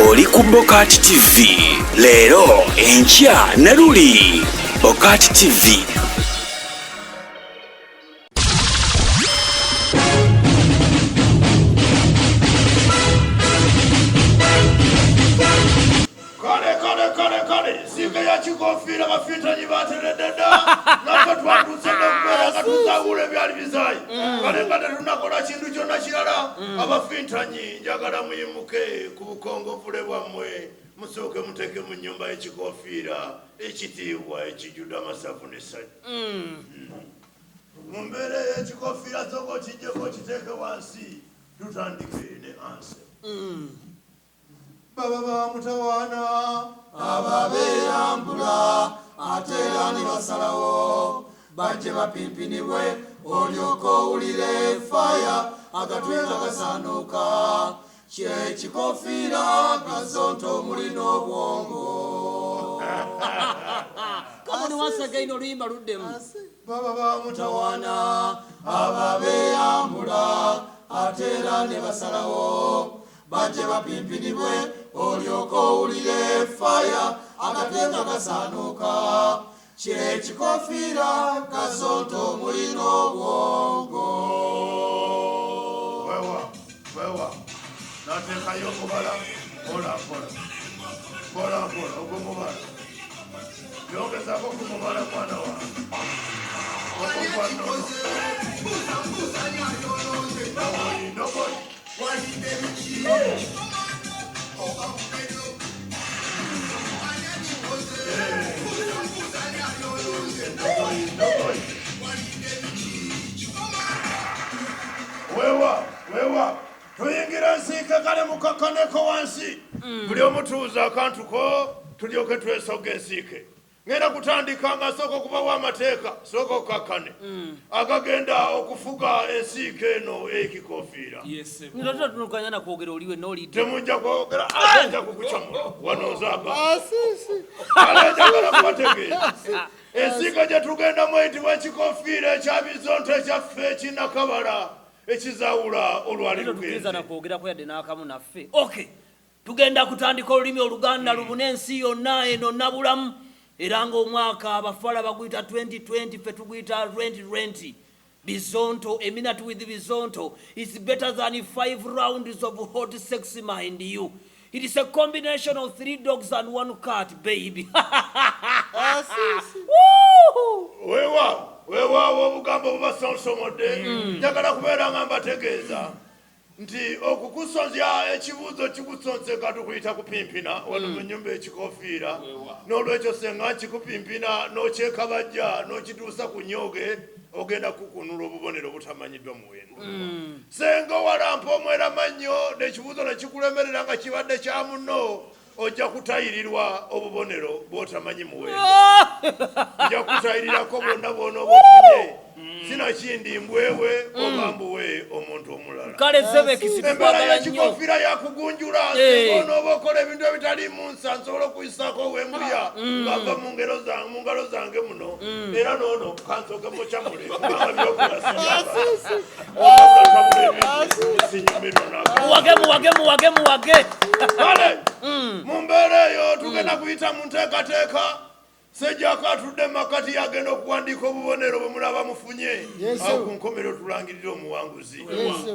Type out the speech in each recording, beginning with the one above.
oli ku Bokati TV. Leero enkya ne luli Bokati TV. Sika ya chikofira bafita nyibateredda naffe twatuuseko kubeera nga tuzaawula ebyali bizayi kale nga tetunakola kintu kyonna kirala abafintanyi njagala muyimuke ku bukongovule bwammwe musooke muteeke mu nnyumba y'ekikofiira ekitiibwa ekijjudde amasavu n'essanyu mu mbeera y'ekikofiira sooka okiggyeko okiteeke wansi tutandike ne anse baba ba mutawaana ababeeyambula ate era ne basalawo bajje bapimpinibwe olyoka owulire faya agatwera gasaanuka kyekikofiira gazonto mulina obwongo. Come on, once again, oluyimba luddemu. Baba ba mutawaana ababeeyambula ate era ne basalawo bajje bapimpinibwe olyoka owulire faya agatwera gasaanuka kyekikofiira gazonto mulina obwongo. wewa nateekayo okubala mpola ogumubala yongezaako kumubala mwana wange wewa tuyingira nsiike kale mukakkaneko wansi buli omutuuza akantu ko tulyoke twesoga ensiike ngenda kutandika nga sooka okubawo amateeka sooka okukakkane agagenda okufuga ensiike eno ey'ekikofiira tunukanyana kwogera oliwe n'olidde temujja kwogera agenja kukucamula wanozaaga ale njagala kubategeeza ensiike gye tugendamu eyitibwa ekikofiira ekyabizonto ekyaffe ekinakabala ekizaawula olwali lugenze nakwogerako yadde n'akamu naffe. Okay, tugenda kutandika olulimi oluganda lubune ensi yonna eno nabulamu era ng'omwaka abafala baguyita 2020 ffe tuguyita 2020. Bizonto, a minute with Bizonto is better than 5 rounds of hot sex, mind you. It is a combination of 3 dogs and 1 cat, baby. wewa obugambo bubasonsomodde njagala kubeera nga mbategeeza nti okukusonzya ekibuuzo kikusonze nga tukuyita kupimpina wano mu nnyumba ekikofiira n'olwekyo senga kikupimpina n'okyekabajja n'okituusa ku nyoge ogenda kukunula obubonero butamanyiddwa muwendo senga walampa omwera mannyo n'ekibuuzo ne kikulemerera nga kibadde kya munno ojja kutayirirwa obubonero bw'otamanyi muwendo nja kutayirirako bonna bwona obaofunye sinakindi mbwewe oba mbuwe omuntu omulala kale embeera y'ekikofiira yakugunjula onooba okola ebintu ebitali mu nsa nsobola okuyisaako ow'embuya ng'ava mu ngalo zange muno era noono kansooke mukyamule kubanga muwage kale mu mbeera eyo tugenda kuyita mu nteekateeka sejjako atudde makati yagenda okuwandiika obubonero bwe mulaba mufunye awo ku nkomerero tulangirira omuwanguzi.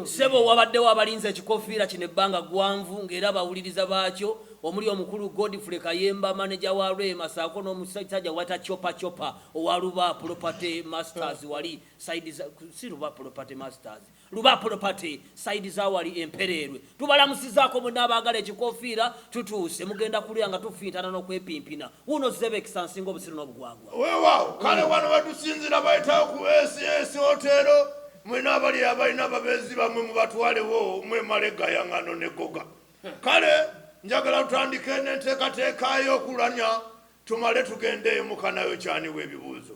Sebo wabaddewo abalinze ekikofiira kino ebbanga gwanvu ng'era abawuliriza baakyo omuli omukulu Godfrey Kayemba manager wa Rema saako n'omusajja wata chopa owa Luba Property Masters wali side si Luba Property Masters Luba Property side za wali empererwe tubalamusizaako bonna abaagala ekikofiira tutuuse mugenda kulya nga tufiintana n'okwepimpina uno Zebekisa nsinga obusiru n'obugwagwa weewaawo kale wano wetusinzira bayitawo ku SS hotero mwena abali abalina ababeezi bamwe mubatwalewo mwemale gayaŋŋano ne goga kale njagala tutandike n'enteekateeka y'okulanya tumale tugende mukanayo kyaniwa ebibuuzo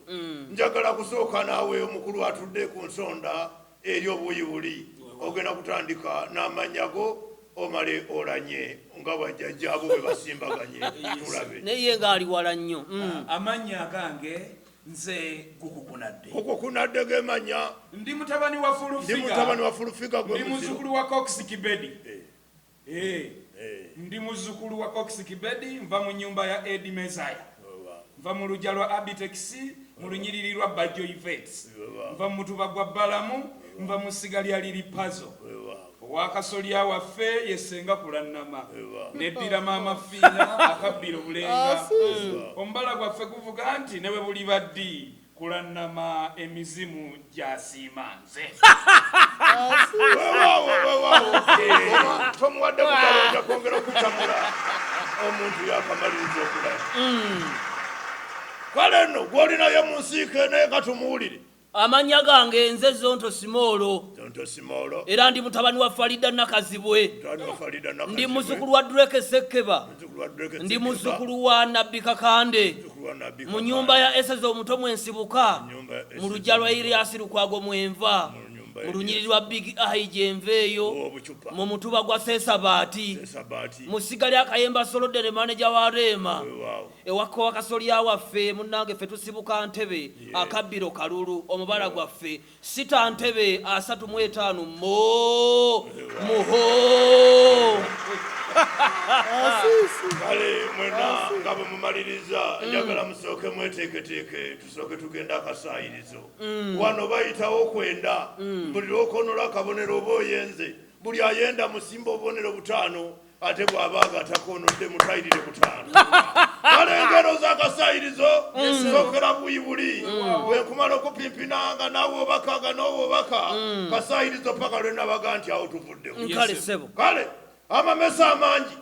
njagala kusooka naawe omukulu atudde ku nsonda eri obuyibuli ogenda kutandika n'amannya go omale olanye nga bajjajjaabo bwe basimbaganye tulabe naye nga ali wala nnyo amannya agange nze kukukunadde gemanya ndi mutabani wa fulufiga gwe ndi muzukulu wa Cox Kibedi ndi muzzukulu wa Cox Kibedi, nva mu nyumba ya Eddie Mezaya, nva mu lujja lwa Abitex, mu lunyiriri lwa Bajjo Yvette, nva mu mutuba gwa Balamu, nva mu ssiga lya Lili Pazo, wakasolya waffe yesenga kulannama, neddira maama Fiina akabbira obulenga, ombala gwaffe guvuga nti ne bwe buli baddi kulannama emizimu gyasiimanze. tomuwadde kutalonda kwongera okutamula omuntu yakamaliriza okulala. Kale nno gw'olinayo mu nsiike naye katumuwulire. Amanya gange nze Zonto Simolo. Zonto Simolo. Era ndi mutabani wa Farida Nakazibwe. Ndi muzzukulu wa Drake Sekeba. Ndi muzzukulu wa Nabbi Kakande. Mu nyumba ya Esezo omuto Mwensibuka. Mu lujja lwa Iriasi Lukwago Mwenva. Mu lunyiriri lwa Big Eye Jenveeyo. Mu mutuba gwa Sesabaati. Mu ssiga lya Kayemba Solodere manager wa Rema. Ewaka wakasolya waffe munnange ffe tusibuka Ntebe akabbiro kalulu omubala gwaffe sita Ntebe 35 muho. Kale mwena nga bwe mumaliriza njagala musooke mweteeketeeke tusooke tugenda akasaayirizo. Wano bayitawo kwenda buli lw'okonola akabonero oba oyenze buli ayenda musimba obubonero 5 ate bw'aba agatakonodde mutayirire 5. Kale engero z'akasaayirizo sookera buyibuli bwekumala okupimpinanga naawe obakaga n'owo obaka kasaayirizo paka lwe nabaga nti awo tuvuddewo. Kale amamesa amangi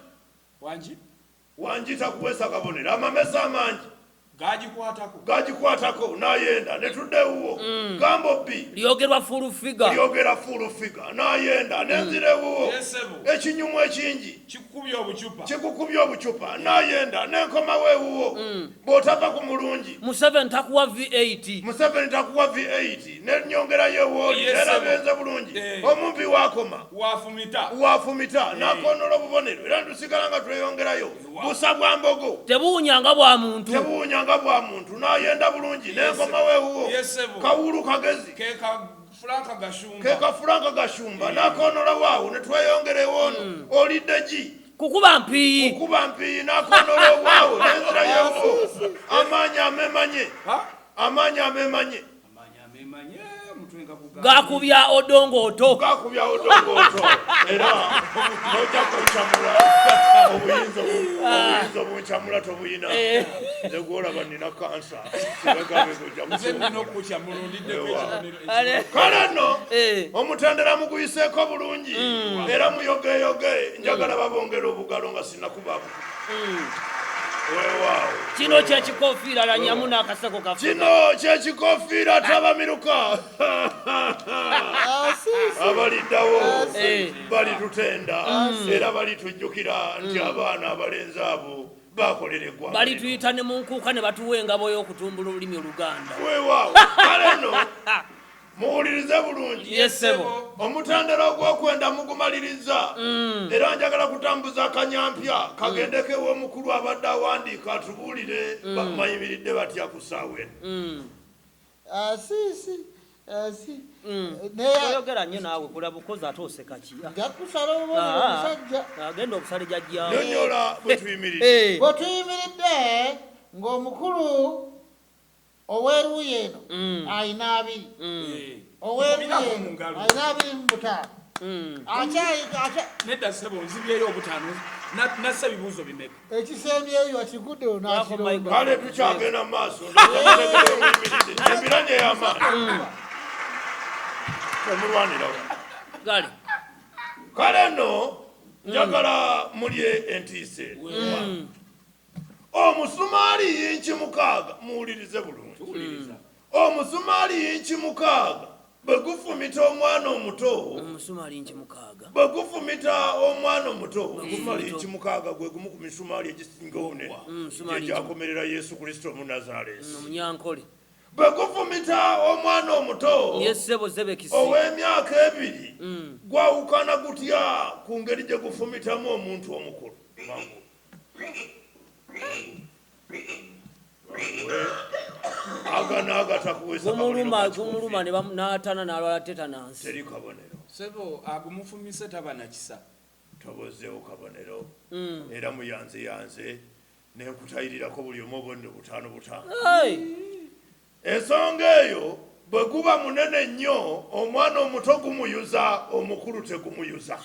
wanjita kuwesa kabonero amamesa amangi gagikwatako nayenda netuddewo gambo bbi lyogerwa full figure nayenda nenzirewo ekinyumu ekingi kikukubya obucupa nayenda nenkomawo ewuwo bw'otava ku mulungi Museveni takuwa V8 nenyongerayo ewoli era benze bulungi omumpi wakoma wafumita nakonola obubonero era ntusigala nga tweyongerayo busa bwa mbogo tebuwunyanga bwa muntu nayenda bulungi nenkomawo ewuwo kawulu kagezi keka Franka Gashumba nakonola waawo netweyongerewo ono olidde gi kukuba mpiyi nakonola waawo nenzirayo amaanyi amemanye gakubya odongoto era nojja kuncamula obuyinza obuncamula tobuyina nze gwolaba nina kansa kale nno omutendera muguyiseeko bulungi era muyogeyoge njagala babongera obugalo nga sinakubaako. Kino kyekikofiira la nyamu n'akaseko kafu. Kino kyekikofiira tabamiruka. Abaliddawo balitutenda era balitujjukira nti abaana abalenzi abo bakolera eggwanga. Balituyita ne mu nkuuka ne batuwa engabo y'okutumbula olulimi Oluganda. Weewaawo kale nno muwulirize bulungi. Omutendera ogw'okwenda mugumaliriza era njagala kutambuza akanyampya kagendekewo omukulu abadde awandiika atubuulire bamayimiridde batya ku ssaawa eno. Oyogera nnyo naawe kulaba bukozi ate oseka ki? Jakusala obubonero omusajja agenda okusala jajjawo. Nyonnyola bwe tuyimiridde ng'omukulu oweeruuyi eno ayina 2 oweeruuyi ayina 25 nedda ssebo nzibyeyo 5 nassa ebibuuzo bimeka ekisembyeyo akigudde onakiro. kale tukyagenda mu maaso embiranye y'amaani temulwanirawo. Kale nno njagala mulye entiise omusumaali inchi 6 muwulirize bulungi. Omusumaali inchi 6 bwe gufumita omwana omuto bwe gufumita omwana omuto omusumaali inchi 6 gwe gumu ku misumaali egisinga obunene egyakomerera Yesu Kristo Omunnazaaleesi. Bwe gufumita omwana omuto ow'emyaka 2 gwawukana gutya ku ngeri gye gufumitamu omuntu omukulu. Gumuluma n'atana n'alwala tetanansi. Teri kabonero. Sebo agumufumise taba na kisa. tobozeewo kabonero era muyanze nenkutayirirako buli omu obonero butaano ensonga eyo bwe guba munene nnyo omwana omuto gumuyuza omukulu tegumuyuza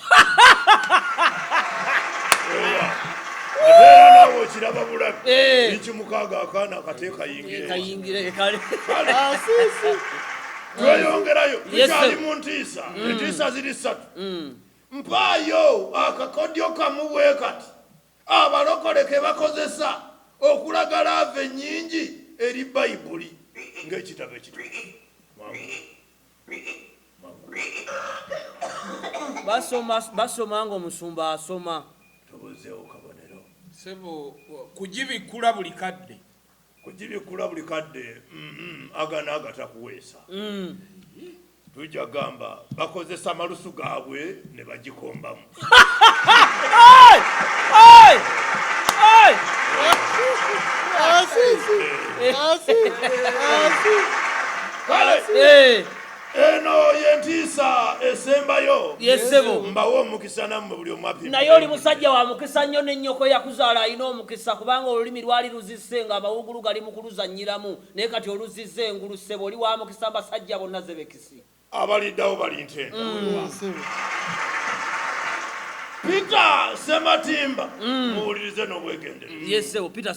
ate era naawe okiraba bulabi ikimukaaga akaana akateeka yingire tweyongerayo tukyali mu ntiisa entiisa ziri 3 mpaayo akakodyo kamu bwe kati abalokole ke bakozesa okulaga laave ennyingi eri bayibuli ng'ekitabo ekituufu basoma ng'omusumba asoma tobozeewo kabonero sebo kugibikula buli kadde agana agatakuweesa tujja gamba bakozesa malusu gaabwe ne bagikombamu kale eno yentiisa esembayo mbawo omukisa nammwe buli omwapi naye oli musajja wa mukisa nnyo n'ennyoko yakuzaala alina omukisa kubanga olulimi lwali luzisse nga amawugulu gali mu kuluzannyiramu naye kati oluzizze engulu ssebo oli wa mukisa abasajja bonna zebekisi abaliddawo bali ntenda Peter Sematimba muwulirize n'obwegendereza Peter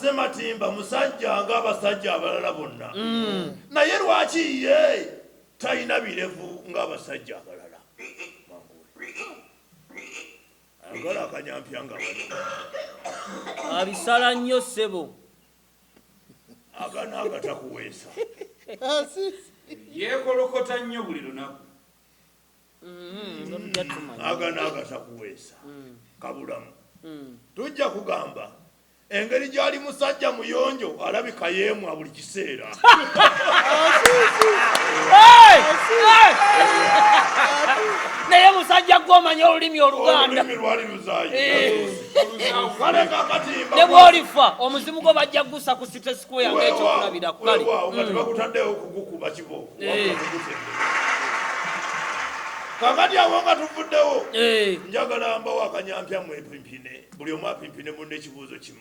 Sematimba musajja ng'abasajja abalala bonna naye lwaki ye talina birevu ng'abasajja abalala agala akanyampya nga abisala nnyo ssebo agana agatakuweesa yeekolokota nnyo buli lunaku agana agatakuweesa kabulamu tujja kugamba engeri gy'ali musajja muyonjo alabika yeemwa buli kiseera naye musajja gw'omanya olulimi oluganda lwali luzaayo kale kakati ne bw'olifa omuzimu gwo bajja gusa ku site square ng'ekyokulabirako kale nga tebakutaddewo kugukuba kiboko kakati awo nga tuvuddewo njagala mbawo akanyampya mwepimpine buli omu apimpine munne ekibuuzo kimu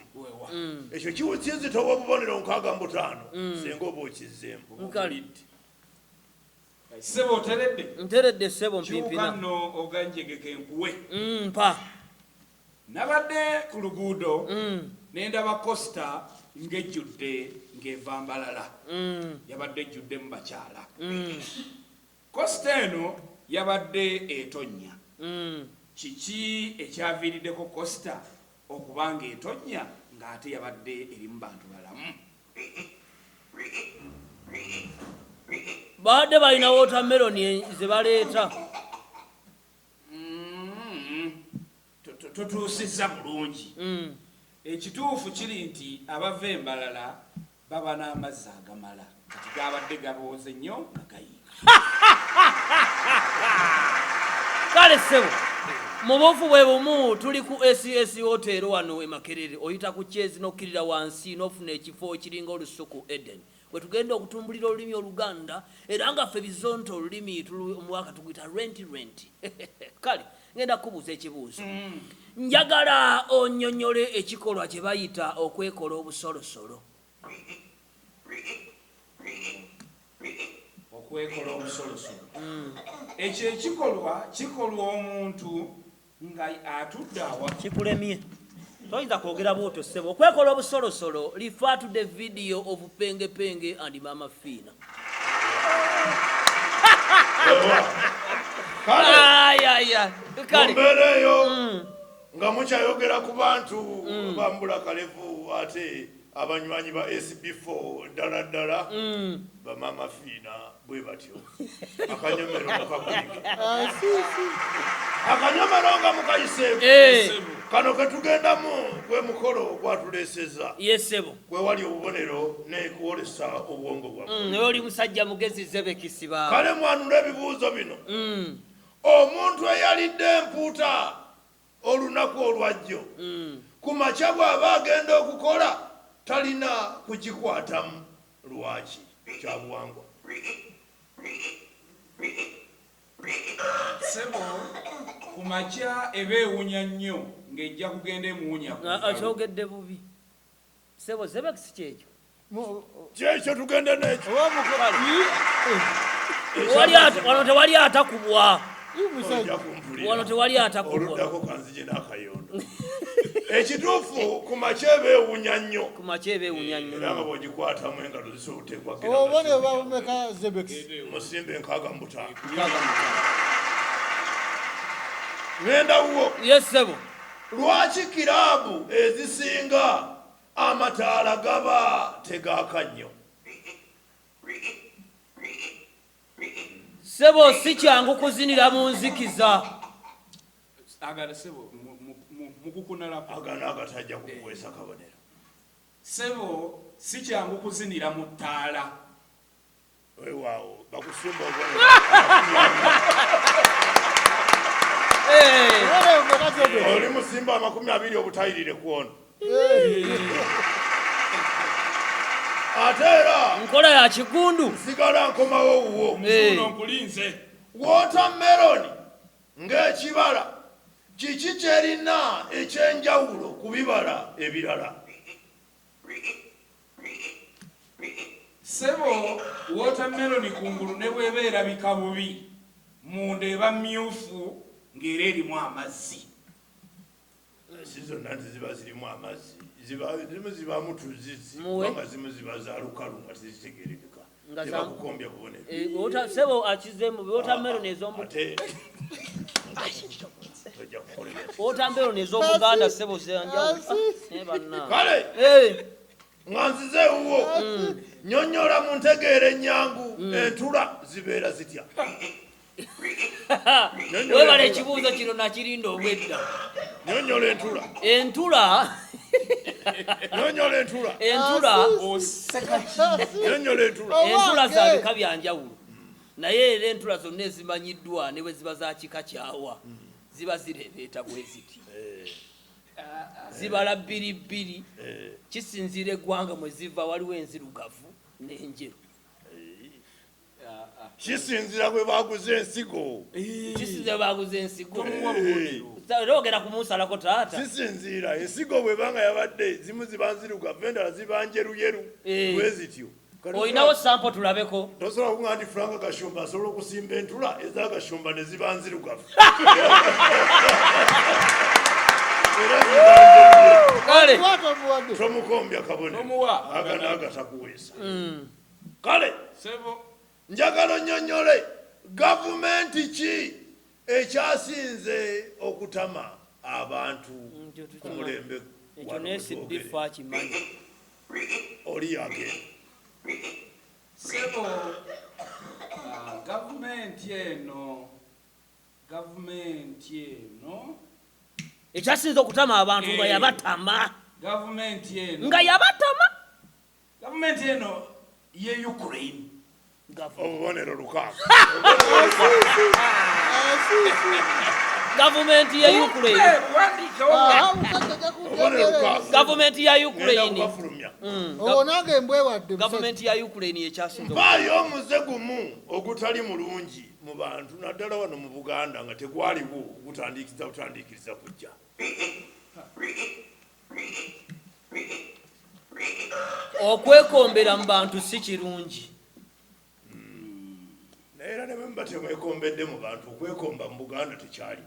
ekyo kiwukinzitowa obubonero 65 singa oba okizzeemu sebo oteredde nteredde ssebo mpimpina kiwukanno oganjegeka enkuwe mpa nabadde ku luguudo nendaba costa ng'ejjudde ng'eva Mbalala yabadde ejjudde mu bakyala costa eno yabadde etonnya kiki ekyaviiriddeko costa okubanga etonnya ng'ate yabadde eri mu bantu balamu baadde balina watermeloni ze baleeta tutuusizza bulungi ekituufu kiri nti abava Embalala baba n'amazzi agamala kati gabadde gabooze nnyo nga gayiika kale ssebo mu buufu bwe bumu tuli ku SES hotel wano e Makerere oyita ku kyezi n'okkirira wansi n'ofuna ekifo ekiringa olusuku Eden bwe tugenda okutumbulira olulimi Oluganda era nga ffe bizonto olulimi omwaka tuguyita rent kale ngenda kubuuza ekibuuzo njagala onnyonnyole ekikolwa kye bayita okwekola obusolosolo okwekola obusolosolo ekyo ekikolwa kikolwa omuntu nga atudde awa kikulemye toyinza kwogera bwotyo ssebo okwekola obusolosolo refer to the video of Penge Penge and Mama Fina mumbeera eyo nga mukyayogera ku bantu bambula kalevu ate abanywanyi ba SB4 ddala bamama Fina bwe batyo akanyomero mukakulike akanyomero nga mukayiseeku kano ketugendamu gwe mukolo gwatuleeseza yesebo gwe wali obubonero nekuwolesa obwongo bwaffe naye oli musajja mugezi zebekisiba kale mwanula ebibuuzo bino omuntu eyalidde empuuta olunaku olwajjo ku makya bw'aba agenda okukola talina kugikwatamu lwaki kyabuwangwa Sebo kumakya ebeewunya nnyo ng'ejja kugenda emuwunya akyogedde bubi sebo sebekisi kyekyo kyekyo tugende nekyo wano tewali atakubwa ojja kumpulira wano tewali atakubwa oluddako kanzije n'akayondo ekituufu ku makya ebeewunya nnyo ku makya ebeewunya nnyo era nga bw'ogikwatamu engalo zisobola obone bawumeka zebekisi musimbe 65 n'endawuwo yesebo lwaki kiraabu ezisinga amataala gaba tegaaka nnyo sebo si kyangu kuzinira mu nzikiza agala sebo mukukunalako agana agatajja kukuweesa kabonero sebo si kyangu kuzinira mu ttaala weewaawo bakusimba oli musimba 20 obutayirire kwona ate era nkola ya kigundu sigala nkomawo wuwo nkulinze watermelon ng'ekibala kiki kyerina ekyenjawulo ku bibala ebirala sebo watermelon kungulu ne bweba erabika bubi munda eba myufu ng'era erimu amazzi si zonna nti ziba zirimu amazzi zimu zibaamu tuzizi Muwe. nga zimu ziba za lukalu nga tezitegerekeka Nga za- tebakukombya bubonero sebo akizemu wotamelon ez'omu ate tojja kukolera wotamelon ez'omuganda sebo zenjawulo kale nga nzize wuwo nyonnyola mu ntegeera ennyangu entula zibeera zitya webala ekibuuzo kino nakirinda obwedda nyonnyola entula entula nyonnyola entula nyonnyola entula entula za bika bya njawulo naye era entula zonna ezimanyiddwa ne bwe ziba za kika kyawa ziba zireebeeta bwe ziti zibala bbiribbiri kisinziira eggwanga mwe ziva waliwo enzirugavu n'enjeru kisinzira kwe baguza ensigo kisinziira baguza ensigo era ogenda kumusalako taata kisinziira ensigo bwebanga yabadde zimu ziba nzirugavu endala ziba njeruyeru bwe zityo olinawo sampo tulabeko tosobola kuŋŋa nti Frank Gashumba asobola okusimba entula ez'Agashumba ne ziba nzirugavu era ziba njeruyeru kale tomukombya kabonero Tomuwa. agana agatakuweesa kale sebo njagala onnyonnyole gavumenti ki ekyasinze okutama abantu ku mulembe ekyo nesibbifu akimanyi oli yagenda sebo gavumenti eno ekyasinza okutama abantu nga yabatama gavumenti eno ye Ukraine obubonero 6 gavumenti ya Ukraine gavumenti ya Ukraine bafulumya onange embwewadde gavumenti ya Ukraine yekyasinza mpaayo omuze gumu ogutali mulungi mu bantu naddala wano mu Buganda nga tegwaliwo butandiikiriza kujja okwekombera mu bantu si kirungi naye era ne bwe muba temwekombedde mu bantu okwekomba mu Buganda tekyali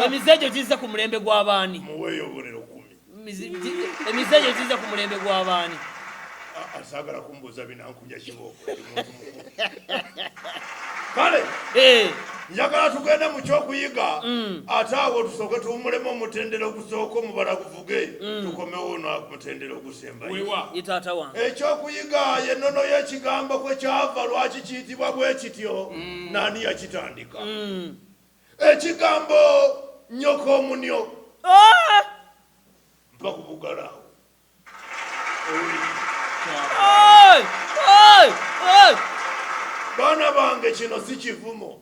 emize egyo gizze ku mulembe gw'abaani muweeyo obubonero emize egyo gizze ku mulembe gw'abaani asaagala kumbuuza binankunya kibooko kale njagala tugende mu kyokuyiga ate awo tusooke tuwumulemu omutendera ogusooka omubala guvuge tukomewo nomutendera ogusembayo ye taata wange ekyokuyiga yennono y'ekigambo kwe kyava lwaki kiyitibwa bwe kityo naani yakitandika ekigambo nnyoko omunyo mpa ku bugalaawo baana bange kino si kivumo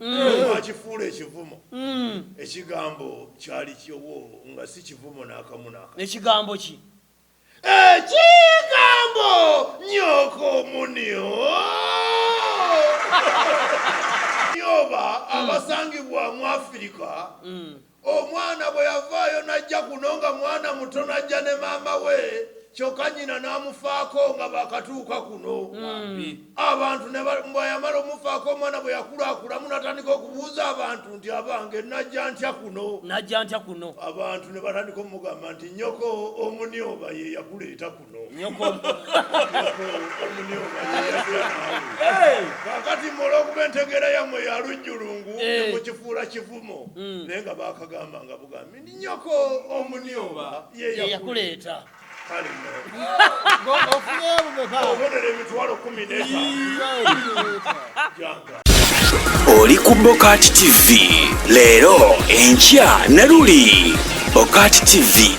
akifuula ekivumo ekigambo kyali kyowo nga si kivumo n'akamu n'akamu ekigambo ki ekigambo nyoko munio yoba abasangibwa mu Afirika omwana bwe yavaayo najja kuno nga mwana muto najja ne maama we kyokka nnyina n'amufaako nga bakatuuka kuno abantu bwe yamala omufaako omwana bwe yakulakulamu natandika okubuuza abantu nti abange najja ntya kuno abantu ne batandika omugamba nti nyoko omunioba ye yakuleeta kuno omunioba ye kakati olw'okuba entegeera yammwe ya lujjulungu nemukifuula kivumo naye nga bakagamba nga bugambi nti nyoko omunioba ye yakuleeta Oli ku Bokati TV leero enkya Naluli. Bokati TV